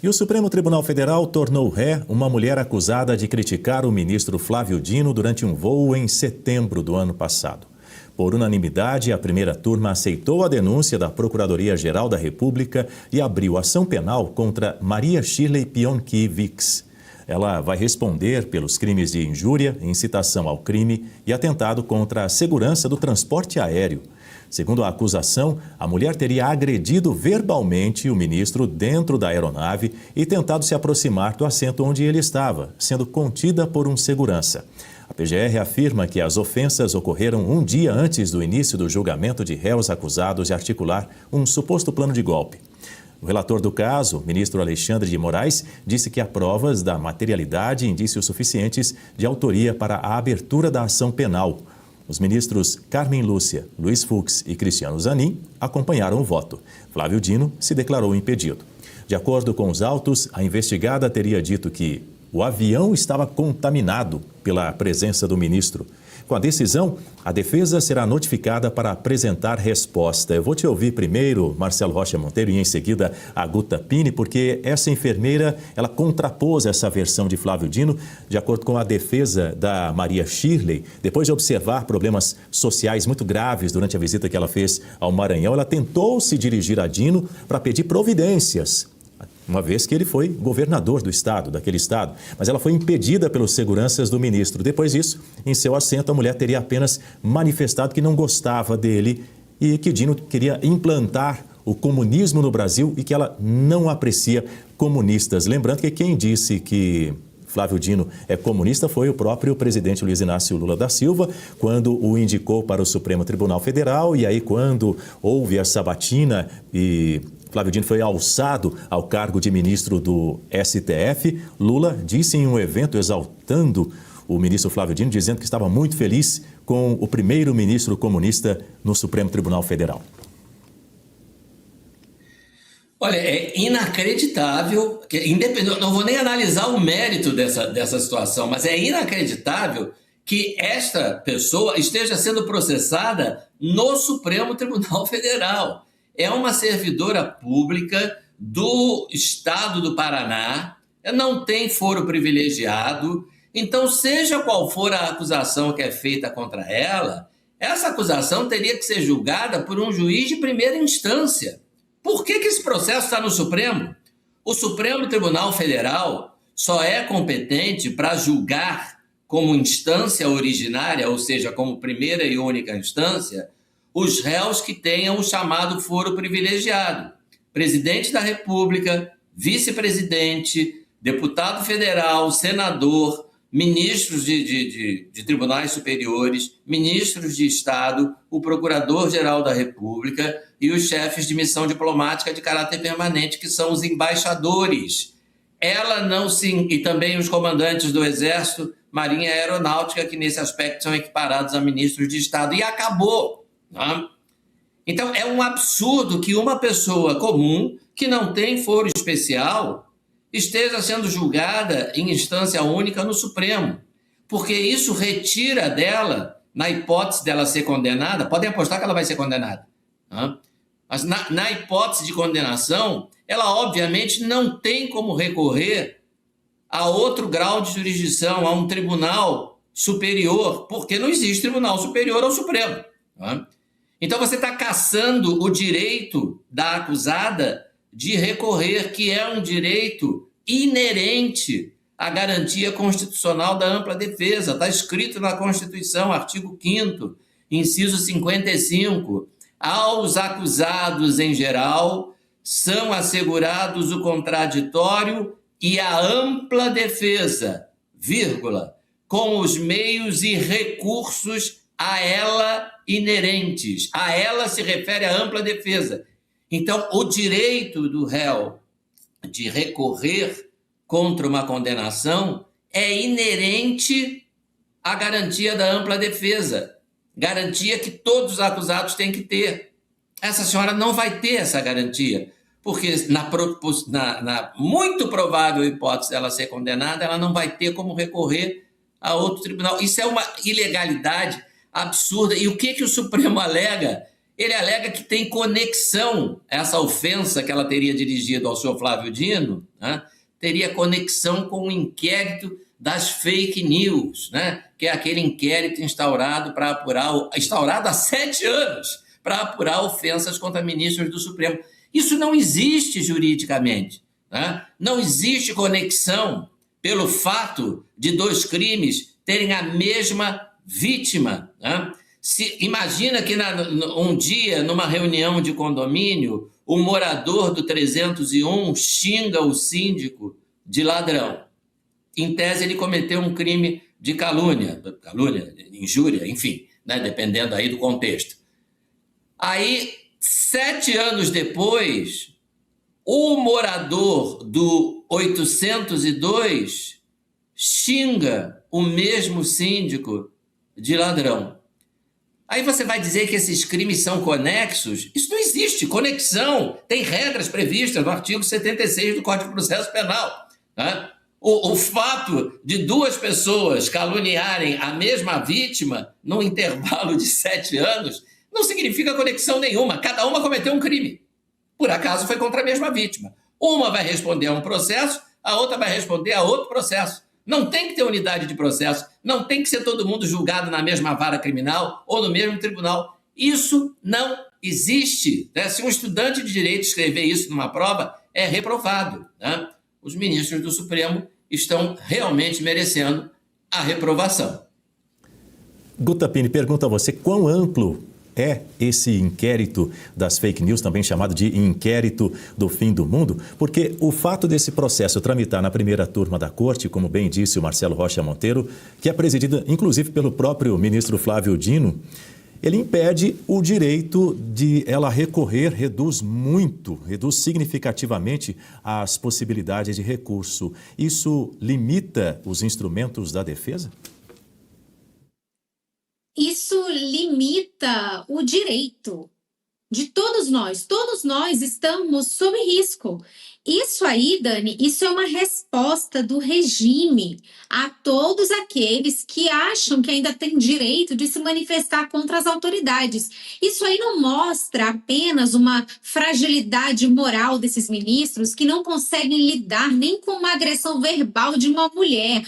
E o Supremo Tribunal Federal tornou ré uma mulher acusada de criticar o ministro Flávio Dino durante um voo em setembro do ano passado. Por unanimidade, a primeira turma aceitou a denúncia da Procuradoria-Geral da República e abriu ação penal contra Maria Shirley Pionki-Vix. Ela vai responder pelos crimes de injúria, incitação ao crime e atentado contra a segurança do transporte aéreo. Segundo a acusação, a mulher teria agredido verbalmente o ministro dentro da aeronave e tentado se aproximar do assento onde ele estava, sendo contida por um segurança. A PGR afirma que as ofensas ocorreram um dia antes do início do julgamento de réus acusados de articular um suposto plano de golpe. O relator do caso, ministro Alexandre de Moraes, disse que há provas da materialidade e indícios suficientes de autoria para a abertura da ação penal. Os ministros Carmen Lúcia, Luiz Fux e Cristiano Zanin acompanharam o voto. Flávio Dino se declarou impedido. De acordo com os autos, a investigada teria dito que o avião estava contaminado pela presença do ministro. Com a decisão, a defesa será notificada para apresentar resposta. Eu vou te ouvir primeiro, Marcelo Rocha Monteiro, e em seguida a Guta Pini, porque essa enfermeira, ela contrapôs essa versão de Flávio Dino, de acordo com a defesa da Maria Shirley. Depois de observar problemas sociais muito graves durante a visita que ela fez ao Maranhão, ela tentou se dirigir a Dino para pedir providências, uma vez que ele foi governador do estado, daquele estado. Mas ela foi impedida pelos seguranças do ministro. Depois disso, em seu assento, a mulher teria apenas manifestado que não gostava dele e que Dino queria implantar o comunismo no Brasil e que ela não aprecia comunistas. Lembrando que quem disse que Flávio Dino é comunista foi o próprio presidente Luiz Inácio Lula da Silva, quando o indicou para o Supremo Tribunal Federal. E aí, quando houve a sabatina e Flávio Dino foi alçado ao cargo de ministro do STF, Lula disse em um evento exaltando o ministro Flávio Dino, dizendo que estava muito feliz com o primeiro-ministro comunista no Supremo Tribunal Federal. Olha, é inacreditável, não vou nem analisar o mérito dessa situação, mas é inacreditável que esta pessoa esteja sendo processada no Supremo Tribunal Federal. É uma servidora pública do estado do Paraná, não tem foro privilegiado, então seja qual for a acusação que é feita contra ela, essa acusação teria que ser julgada por um juiz de primeira instância. Por que esse processo está no Supremo? O Supremo Tribunal Federal só é competente para julgar como instância originária, ou seja, como primeira e única instância, os réus que tenham o chamado foro privilegiado. Presidente da República, vice-presidente, deputado federal, senador, ministros de tribunais superiores, ministros de Estado, o procurador-geral da República e os chefes de missão diplomática de caráter permanente, que são os embaixadores. E também os comandantes do Exército, Marinha e Aeronáutica, que nesse aspecto são equiparados a ministros de Estado. E acabou. Não? Então, é um absurdo que uma pessoa comum, que não tem foro especial, esteja sendo julgada em instância única no Supremo, porque isso retira dela, na hipótese dela ser condenada, podem apostar que ela vai ser condenada, não? Mas na hipótese de condenação, ela obviamente não tem como recorrer a outro grau de jurisdição, a um tribunal superior, porque não existe tribunal superior ao Supremo. Não? Então você está cassando o direito da acusada de recorrer, que é um direito inerente à garantia constitucional da ampla defesa. Está escrito na Constituição, artigo 5º, inciso 55, aos acusados em geral são assegurados o contraditório e a ampla defesa, vírgula, com os meios e recursos a ela inerentes. A ela se refere à ampla defesa. Então, o direito do réu de recorrer contra uma condenação é inerente à garantia da ampla defesa, garantia que todos os acusados têm que ter. Essa senhora não vai ter essa garantia, porque na muito provável hipótese dela ser condenada, ela não vai ter como recorrer a outro tribunal. Isso é uma ilegalidade absurda. E o que o Supremo alega? Ele alega que tem conexão essa ofensa que ela teria dirigido ao senhor Flávio Dino né, teria conexão com o inquérito das fake news, né, que é aquele inquérito instaurado instaurado há 7 anos para apurar ofensas contra ministros do Supremo. Isso não existe juridicamente, né? Não existe conexão pelo fato de 2 crimes terem a mesma vítima, né? Imagina que um dia, numa reunião de condomínio, o morador do 301 xinga o síndico de ladrão. Em tese, ele cometeu um crime de calúnia, injúria, enfim, né? Dependendo aí do contexto. Aí, 7 anos depois, o morador do 802 xinga o mesmo síndico de ladrão. Aí você vai dizer que esses crimes são conexos? Isso não existe. Conexão tem regras previstas no artigo 76 do Código de Processo Penal, né? O fato de 2 pessoas caluniarem a mesma vítima num intervalo de 7 anos não significa conexão nenhuma. Cada uma cometeu um crime. Por acaso foi contra a mesma vítima. Uma vai responder a um processo, a outra vai responder a outro processo. Não tem que ter unidade de processo, não tem que ser todo mundo julgado na mesma vara criminal ou no mesmo tribunal. Isso não existe, né? Se um estudante de direito escrever isso numa prova, é reprovado, né? Os ministros do Supremo estão realmente merecendo a reprovação. Guta Pigne, pergunta a você, quão amplo é esse inquérito das fake news, também chamado de inquérito do fim do mundo? Porque o fato desse processo tramitar na primeira turma da Corte, como bem disse o Marcelo Rocha Monteiro, que é presidida inclusive pelo próprio ministro Flávio Dino, ele impede o direito de ela recorrer, reduz significativamente as possibilidades de recurso. Isso limita os instrumentos da defesa? Isso limita o direito de todos nós. Todos nós estamos sob risco. Isso aí, Dani, isso é uma resposta do regime a todos aqueles que acham que ainda têm direito de se manifestar contra as autoridades. Isso aí não mostra apenas uma fragilidade moral desses ministros que não conseguem lidar nem com uma agressão verbal de uma mulher.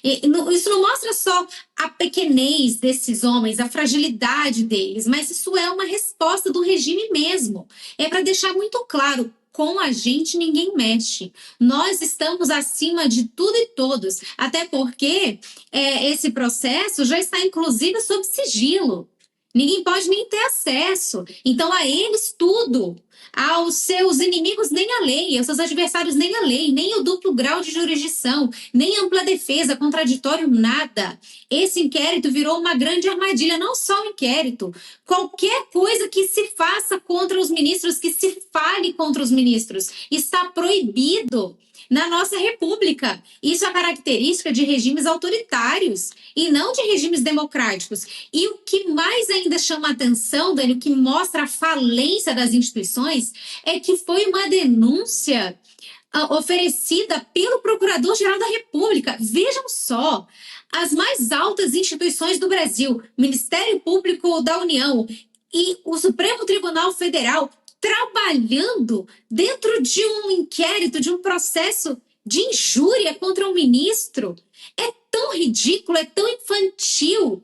Isso não mostra só a pequenez desses homens, a fragilidade deles, mas isso é uma resposta do regime mesmo. É para deixar muito claro, com a gente ninguém mexe. Nós estamos acima de tudo e todos, até porque esse processo já está inclusive sob sigilo. Ninguém pode nem ter acesso. Então, a eles tudo. Aos seus inimigos nem a lei, aos seus adversários nem a lei, nem o duplo grau de jurisdição, nem ampla defesa, contraditório, nada. Esse inquérito virou uma grande armadilha, não só o inquérito. Qualquer coisa que se faça contra os ministros, que se fale contra os ministros, está proibido na nossa república. Isso é característica de regimes autoritários e não de regimes democráticos. E o que mais ainda chama a atenção, Dani, o que mostra a falência das instituições, é que foi uma denúncia oferecida pelo Procurador-Geral da República. Vejam só, as mais altas instituições do Brasil, Ministério Público da União e o Supremo Tribunal Federal, trabalhando dentro de um inquérito, de um processo de injúria contra um ministro. É tão ridículo, é tão infantil.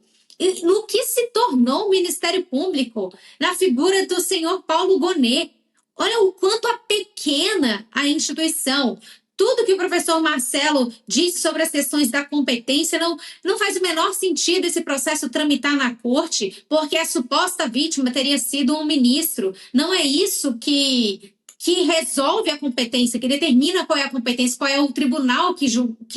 No que se tornou o Ministério Público, na figura do senhor Paulo Gonet. Olha o quanto é pequena a instituição. Tudo que o professor Marcelo disse sobre as questões da competência não faz o menor sentido esse processo tramitar na corte, porque a suposta vítima teria sido um ministro. Não é isso que resolve a competência, que determina qual é a competência, qual é o tribunal que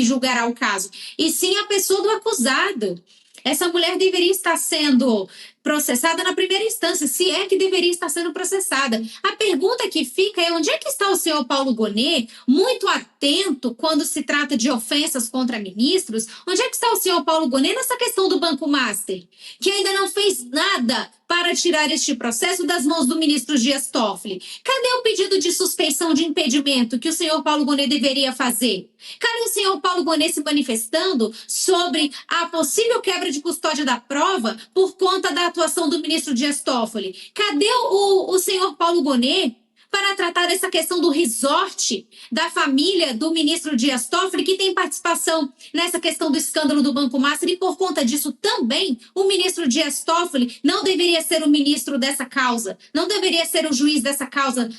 julgará o caso, e sim a pessoa do acusado. Essa mulher deveria estar sendo processada na primeira instância, se é que deveria estar sendo processada. A pergunta que fica é: onde é que está o senhor Paulo Gonet, muito atento quando se trata de ofensas contra ministros? Onde é que está o senhor Paulo Gonet nessa questão do Banco Master, que ainda não fez nada para tirar este processo das mãos do ministro Dias Toffoli? Cadê o pedido de suspeição de impedimento que o senhor Paulo Gonet deveria fazer? Cadê o senhor Paulo Gonet se manifestando sobre a possível quebra de custódia da prova por conta da atuação do ministro Dias Toffoli? Cadê o senhor Paulo Gonet para tratar dessa questão do resort da família do ministro Dias Toffoli, que tem participação nessa questão do escândalo do Banco Master, e por conta disso também o ministro Dias Toffoli não deveria ser o ministro dessa causa, não deveria ser o juiz dessa causa,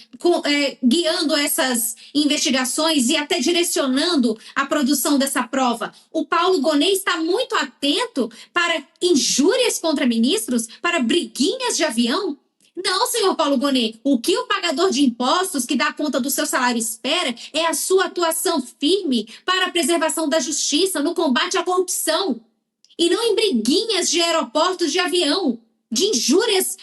guiando essas investigações e até direcionando a produção dessa prova. O Paulo Gonet está muito atento para injúrias contra ministros, para briguinhas de avião. Não, senhor Paulo Gonet, o que o pagador de impostos que dá conta do seu salário espera é a sua atuação firme para a preservação da justiça, no combate à corrupção, e não em briguinhas de aeroportos de avião, de injúrias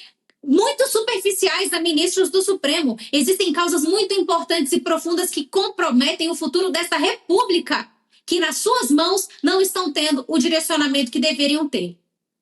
muito superficiais a ministros do Supremo. Existem causas muito importantes e profundas que comprometem o futuro dessa república, que nas suas mãos não estão tendo o direcionamento que deveriam ter.